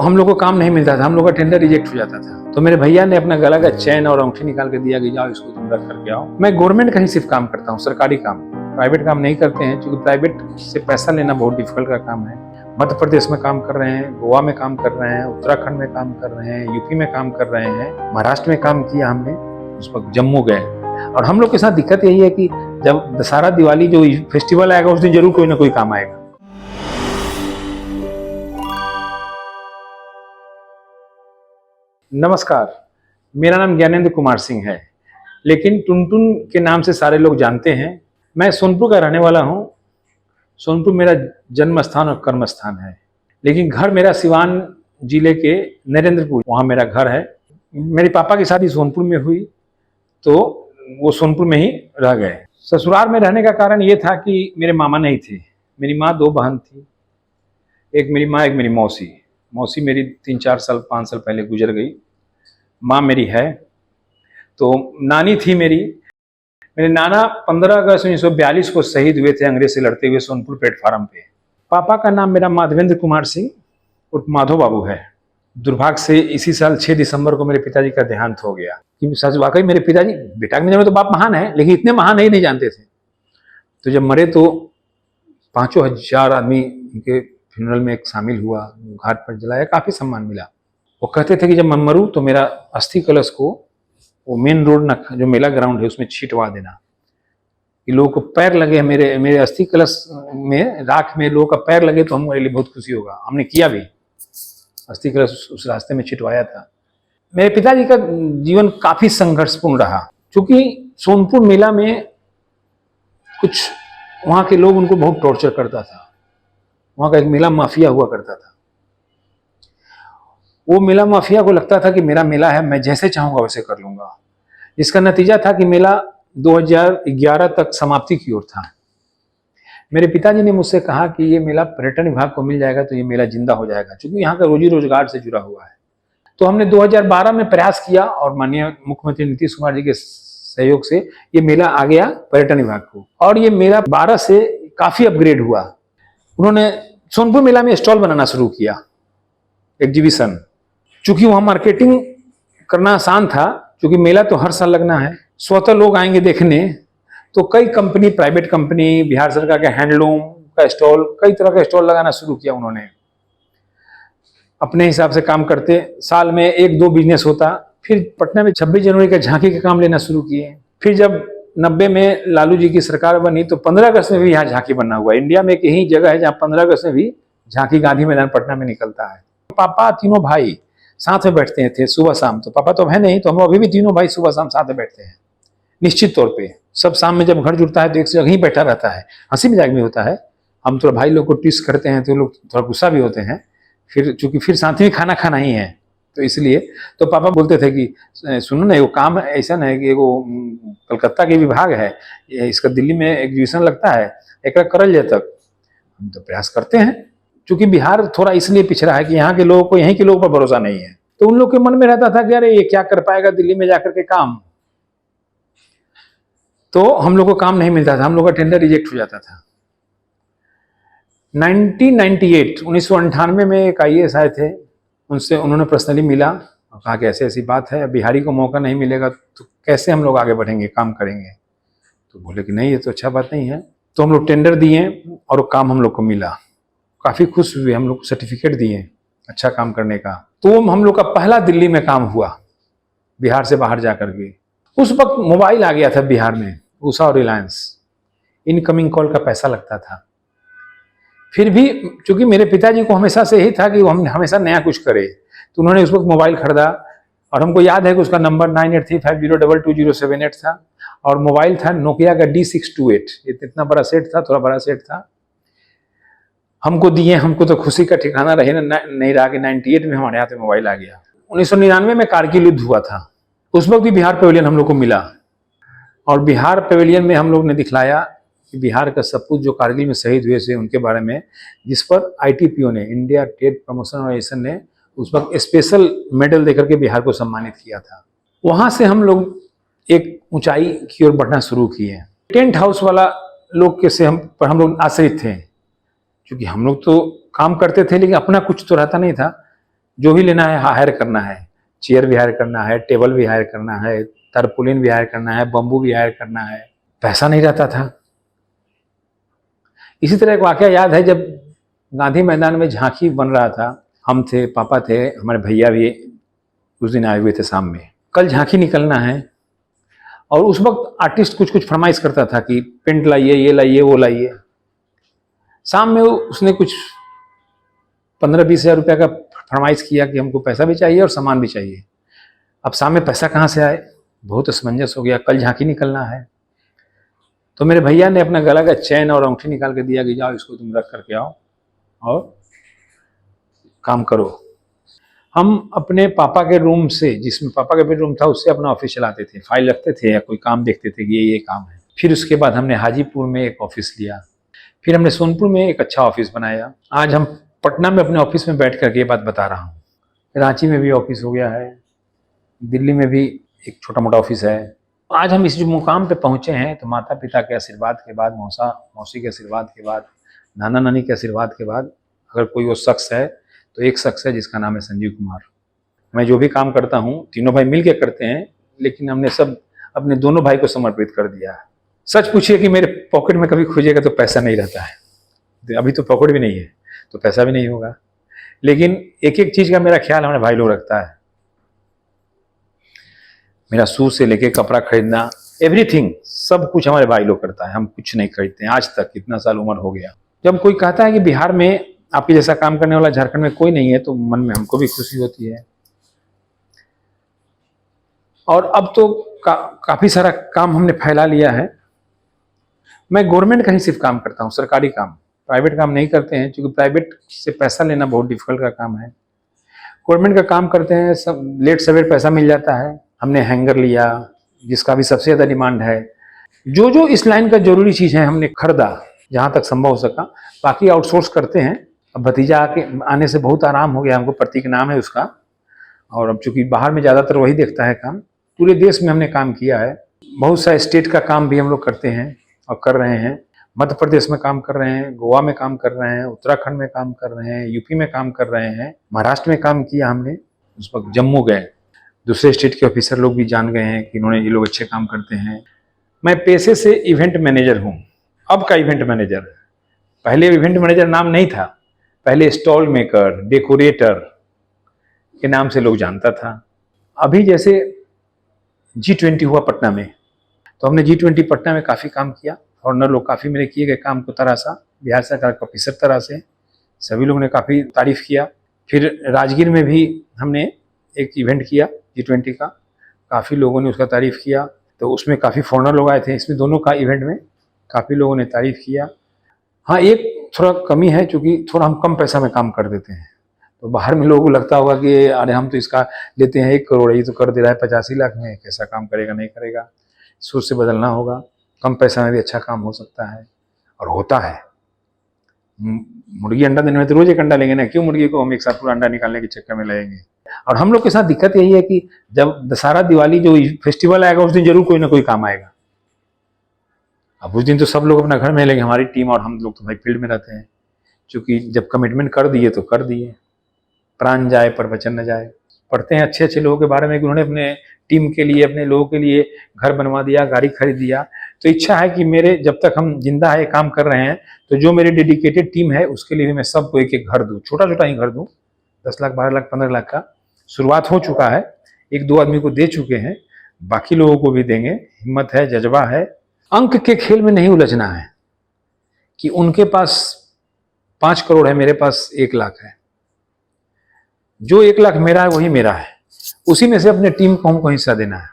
हम लोग को काम नहीं मिलता था, हम लोग का टेंडर रिजेक्ट हो जाता था। तो मेरे भैया ने अपना गला का चैन और अंगूठी निकाल के दिया कि जाओ इसको तुम रख करके आओ। मैं गवर्नमेंट का ही सिर्फ काम करता हूँ, सरकारी काम, प्राइवेट काम नहीं करते हैं, क्योंकि प्राइवेट से पैसा लेना बहुत डिफिकल्ट का काम है। मध्य प्रदेश में काम कर रहे हैं, गोवा में काम कर रहे हैं, उत्तराखंड में काम कर रहे हैं, यूपी में काम कर रहे हैं, महाराष्ट्र में काम किया हमने, उस वक्त जम्मू गए। और हम लोग के साथ दिक्कत यही है कि जब दशहरा दिवाली जो फेस्टिवल आएगा उस दिन जरूर कोई ना कोई काम आएगा। नमस्कार, मेरा नाम ज्ञानेंद्र कुमार सिंह है, लेकिन टुनटुन के नाम से सारे लोग जानते हैं। मैं सोनपुर का रहने वाला हूँ। सोनपुर मेरा जन्म स्थान और कर्म स्थान है, लेकिन घर मेरा सिवान जिले के नरेंद्रपुर, वहाँ मेरा घर है। मेरे पापा की शादी सोनपुर में हुई तो वो सोनपुर में ही रह गए। ससुराल में रहने का कारण ये था कि मेरे मामा नहीं थे। मेरी माँ 2 बहन थी, एक मेरी माँ एक मेरी मौसी। मौसी मेरी 3-4 साल 5 साल पहले गुजर गई। माँ मेरी है। तो नानी थी मेरी। मेरे नाना 15 अगस्त 1942 को शहीद हुए थे अंग्रेज से लड़ते हुए सोनपुर प्लेटफार्म पे। पापा का नाम मेरा माधवेंद्र कुमार सिंह उर्फ माधो बाबू है। दुर्भाग्य से इसी साल 6 दिसंबर को मेरे पिताजी का देहांत हो गया। क्योंकि सच वाकई मेरे पिताजी, बेटा के नजर में तो बाप महान है, लेकिन इतने महान नहीं जानते थे। तो जब मरे तो 5,000 आदमी उनके फ्यूनरल में एक शामिल हुआ, घाट पर जलाया, काफी सम्मान मिला। वो कहते थे कि जब मैं मरूं तो मेरा अस्थि कलश को वो मेन रोड जो मेला ग्राउंड है उसमें छिटवा देना, कि लोगों को पैर लगे, मेरे अस्थि कलश में राख में लोगों का पैर लगे तो हमारे लिए बहुत खुशी होगा। हमने किया भी, अस्थि कलश उस रास्ते में छिटवाया था। मेरे पिताजी का जीवन काफी संघर्षपूर्ण रहा, क्योंकि सोनपुर मेला में कुछ वहां के लोग उनको बहुत टॉर्चर करता था। वहां का एक मेला माफिया हुआ करता था। वो मेला माफिया को लगता था कि मेरा मेला है, मैं जैसे चाहूंगा वैसे कर लूंगा। इसका नतीजा था कि मेला 2011 तक समाप्ति की ओर था। मेरे पिताजी ने मुझसे कहा कि ये मेला पर्यटन विभाग को मिल जाएगा तो ये मेला जिंदा हो जाएगा, क्योंकि यहाँ का रोजी रोजगार से जुड़ा हुआ है। तो हमने 2012 में प्रयास किया और माननीय मुख्यमंत्री नीतीश कुमार जी के सहयोग से ये मेला आ गया पर्यटन विभाग को, और ये मेला 12 से काफी अपग्रेड हुआ। उन्होंने सोनपुर मेला में स्टॉल बनाना शुरू किया, एग्जीबिशन। चूंकि वहां मार्केटिंग करना आसान था, क्योंकि मेला तो हर साल लगना है, स्वतः लोग आएंगे देखने। तो कई कंपनी, प्राइवेट कंपनी, बिहार सरकार के हैंडलूम का स्टॉल, कई तरह का स्टॉल लगाना शुरू किया उन्होंने। अपने हिसाब से काम करते, साल में 1-2 बिजनेस होता। फिर पटना में 26 जनवरी का झांकी का काम लेना शुरू किए। फिर जब 90 में लालू जी की सरकार बनी तो 15 अगस्त में भी यहाँ झांकी बनना हुआ। इंडिया में एक यही जगह है जहाँ 15 अगस्त में भी झांकी गांधी मैदान पटना में निकलता है। पापा तीनों भाई साथ में बैठते थे सुबह शाम। तो पापा तो अब है नहीं, तो हम अभी भी तीनों भाई सुबह शाम साथ में बैठते हैं निश्चित तौर पे। सब शाम में जब घर जुड़ता है तो एक जगह ही बैठा रहता है, हंसी मजाक भी होता है। हम थोड़ा भाई लोग को ट्विस्ट करते हैं तो लोग थोड़ा गुस्सा भी होते हैं। फिर चूंकि फिर साथ में खाना खाना ही है, तो इसलिए तो पापा बोलते थे कि सुनो ना, वो काम ऐसा है कि वो कलकत्ता के विभाग है, इसका दिल्ली में एग्जीबिशन लगता है, एक करल जाए तक। हम तो प्रयास करते हैं, क्योंकि बिहार थोड़ा इसलिए पिछड़ा है कि यहाँ के लोगों को, यहीं के लोगों पर भरोसा नहीं है। तो उन लोग के मन में रहता था कि अरे ये क्या कर पाएगा दिल्ली में जाकर के काम। तो हम लोग को काम नहीं मिलता था, हम लोग का टेंडर रिजेक्ट हो जाता था। 1998 में एक IAS आए थे, उनसे उन्होंने पर्सनली मिला और कहा कि ऐसी ऐसी बात है, बिहारी को मौका नहीं मिलेगा तो कैसे हम लोग आगे बढ़ेंगे, काम करेंगे। तो बोले कि नहीं, ये तो अच्छा बात नहीं है। तो हम लोग टेंडर दिए और वो काम हम लोग को मिला। काफ़ी खुश हुए, हम लोग सर्टिफिकेट दिए अच्छा काम करने का। तो हम लोग का पहला दिल्ली में काम हुआ, बिहार से बाहर जा करके। उस वक्त मोबाइल आ गया था बिहार में, उषा और रिलायंस। इनकमिंग कॉल का पैसा लगता था। फिर भी चूंकि मेरे पिताजी को हमेशा से ही था कि वो हम हमेशा नया कुछ करे, तो उन्होंने उस वक्त मोबाइल खरीदा। और हमको याद है कि उसका नंबर 9835022078 था, और मोबाइल था नोकिया का D628। इतना बड़ा सेट था, थोड़ा बड़ा सेट था। हमको दिए, हमको तो खुशी का ठिकाना रहे नहीं रहा कि 98 में हमारे हाथ में मोबाइल आ गया। 1999 में कारगिल युद्ध हुआ था, उस वक्त भी बिहार पवेलियन हम लोग को मिला। और बिहार पवेलियन में हम लोग ने दिखलाया कि बिहार का सपूत जो कारगिल में शहीद हुए थे उनके बारे में, जिस पर ITPO ने, इंडिया ट्रेड प्रमोशन ऑर्गेनाइजेशन ने उस वक्त स्पेशल मेडल देकर के बिहार को सम्मानित किया था। वहां से हम लोग एक ऊंचाई की ओर बढ़ना शुरू किए। टेंट हाउस वाला लोग के से हम लोग आश्रित थे, क्योंकि हम लोग तो काम करते थे लेकिन अपना कुछ तो रहता नहीं था। जो भी लेना है हायर करना है, चेयर भी हायर करना है, टेबल भी हायर करना है, तरपुलिन भी हायर करना है, बम्बू भी हायर करना है, पैसा नहीं रहता था। इसी तरह एक वाकया याद है, जब गांधी मैदान में झांकी बन रहा था, हम थे, पापा थे, हमारे भैया भी उस दिन आए हुए थे शाम में, कल झांकी निकलना है। और उस वक्त आर्टिस्ट कुछ कुछ फरमाइश करता था कि पेंट लाइए, ये लाइए, वो लाइए। शाम में उसने कुछ 15-20 हज़ार रुपये का फरमाइश किया कि हमको पैसा भी चाहिए और सामान भी चाहिए। अब शाम में पैसा कहाँ से आए, बहुत असमंजस हो गया, कल झांकी निकलना है। तो मेरे भैया ने अपना गला का चैन और अंगूठी निकाल के दिया कि जाओ इसको तुम रख करके आओ और काम करो। हम अपने पापा के रूम से, जिसमें पापा का बेडरूम था, उससे अपना ऑफिस चलाते थे, फाइल रखते थे या कोई काम देखते थे कि ये काम है। फिर उसके बाद हमने हाजीपुर में एक ऑफिस लिया, फिर हमने सोनपुर में एक अच्छा ऑफिस बनाया। आज हम पटना में अपने ऑफिस में बैठ करके ये बात बता रहा हूँ। रांची में भी ऑफिस हो गया है, दिल्ली में भी एक छोटा मोटा ऑफिस है। आज हम इस जो मुकाम पे पहुँचे हैं तो माता पिता के आशीर्वाद के बाद, मौसी के आशीर्वाद के बाद, नाना नानी के आशीर्वाद के बाद, अगर कोई वो शख्स है तो एक शख्स है जिसका नाम है संजीव कुमार। मैं जो भी काम करता हूँ तीनों भाई मिल के करते हैं, लेकिन हमने सब अपने दोनों भाई को समर्पित कर दिया है। सच पूछिए कि मेरे पॉकेट में कभी खोजेगा तो पैसा नहीं रहता है, अभी तो पॉकेट भी नहीं है तो पैसा भी नहीं होगा, लेकिन एक एक चीज का मेरा ख्याल हमारे भाई लोग रखता है। मेरा शूज से लेके कपड़ा खरीदना, एवरीथिंग, सब कुछ हमारे भाई लोग करता है, हम कुछ नहीं खरीदते हैं आज तक, इतना साल उम्र हो गया। जब कोई कहता है कि बिहार में आपके जैसा काम करने वाला झारखंड में कोई नहीं है, तो मन में हमको भी खुशी होती है। और अब तो काफी सारा काम हमने फैला लिया है। मैं गवर्नमेंट का ही सिर्फ काम करता हूँ, सरकारी काम, प्राइवेट काम नहीं करते हैं, क्योंकि प्राइवेट से पैसा लेना बहुत डिफिकल्ट का काम है। गवर्नमेंट का काम करते हैं, सब लेट सवेर पैसा मिल जाता है। हमने हैंगर लिया जिसका भी सबसे ज़्यादा डिमांड है। जो जो इस लाइन का जरूरी चीज़ है हमने खरीदा जहाँ तक संभव हो सका, बाकी आउटसोर्स करते हैं। अब भतीजा आने से बहुत आराम हो गया हमको, प्रतीक नाम है उसका, और अब चूंकि बाहर में ज़्यादातर वही देखता है काम, पूरे देश में हमने काम किया है। बहुत सा स्टेट का काम भी हम लोग करते हैं और कर रहे हैं। मध्य प्रदेश में काम कर रहे हैं, गोवा में काम कर रहे हैं, उत्तराखंड में काम कर रहे हैं, यूपी में काम कर रहे हैं, महाराष्ट्र में काम किया हमने। उस वक्त जम्मू गए, दूसरे स्टेट के ऑफिसर लोग भी जान गए हैं कि इन्होंने, ये लोग अच्छे काम करते हैं। मैं पेशे से इवेंट मैनेजर हूँ, अब का इवेंट मैनेजर। पहले इवेंट मैनेजर नाम नहीं था, पहले स्टॉल मेकर, डेकोरेटर के नाम से लोग जानता था। अभी जैसे G20 हुआ पटना में, तो हमने G20 पटना में काफ़ी काम किया। फॉरनर लोग काफ़ी मेरे किए गए काम को तराशा, बिहार सरकार के ऑफिसर तरह से सभी लोगों ने काफ़ी तारीफ किया। फिर राजगीर में भी हमने एक इवेंट किया G20 का, काफ़ी लोगों ने उसका तारीफ किया, तो उसमें काफ़ी फॉरनर लोग आए थे। इसमें दोनों का इवेंट में काफ़ी लोगों ने तारीफ किया। हाँ, एक थोड़ा कमी है, क्योंकि थोड़ा हम कम पैसा में काम कर देते हैं, तो बाहर में लोगों को लगता होगा कि अरे हम तो इसका लेते हैं 1 करोड़, ये तो कर दे रहा है 85 लाख में, कैसा काम करेगा, नहीं करेगा। सोच से बदलना होगा, कम पैसा में भी अच्छा काम हो सकता है और होता है। मुर्गी अंडा देने में तो रोज एक अंडा लेंगे ना, क्यों मुर्गी को हम एक साथ पूरा अंडा निकालने के चक्कर में लगेंगे। और हम लोग के साथ दिक्कत यही है कि जब दशहरा दिवाली जो फेस्टिवल आएगा उस दिन जरूर कोई ना कोई काम आएगा। अब उस दिन तो सब लोग अपना घर में लेंगे, हमारी टीम और हम लोग तो भाई फील्ड में रहते हैं, क्योंकि जब कमिटमेंट कर दिए तो कर दिए, प्राण जाए पर वचन न जाए। पढ़ते हैं अच्छे अच्छे लोगों के बारे में कि उन्होंने अपने टीम के लिए, अपने लोगों के लिए घर बनवा दिया, गाड़ी खरीद दिया। तो इच्छा है कि मेरे जब तक हम जिंदा है काम कर रहे हैं, तो जो मेरी डेडिकेटेड टीम है उसके लिए भी मैं सबको एक एक घर दूँ, छोटा छोटा ही घर दूँ, 10 लाख, 12 लाख, 15 लाख का शुरुआत हो चुका है। 1-2 आदमी को दे चुके हैं, बाकी लोगों को भी देंगे। हिम्मत है, जज्बा है। अंक के खेल में नहीं उलझना है कि उनके पास 5 करोड़ है, मेरे पास 1 लाख है। जो 1 लाख मेरा है वही मेरा है, उसी में से अपने टीम को हमको हिस्सा देना है।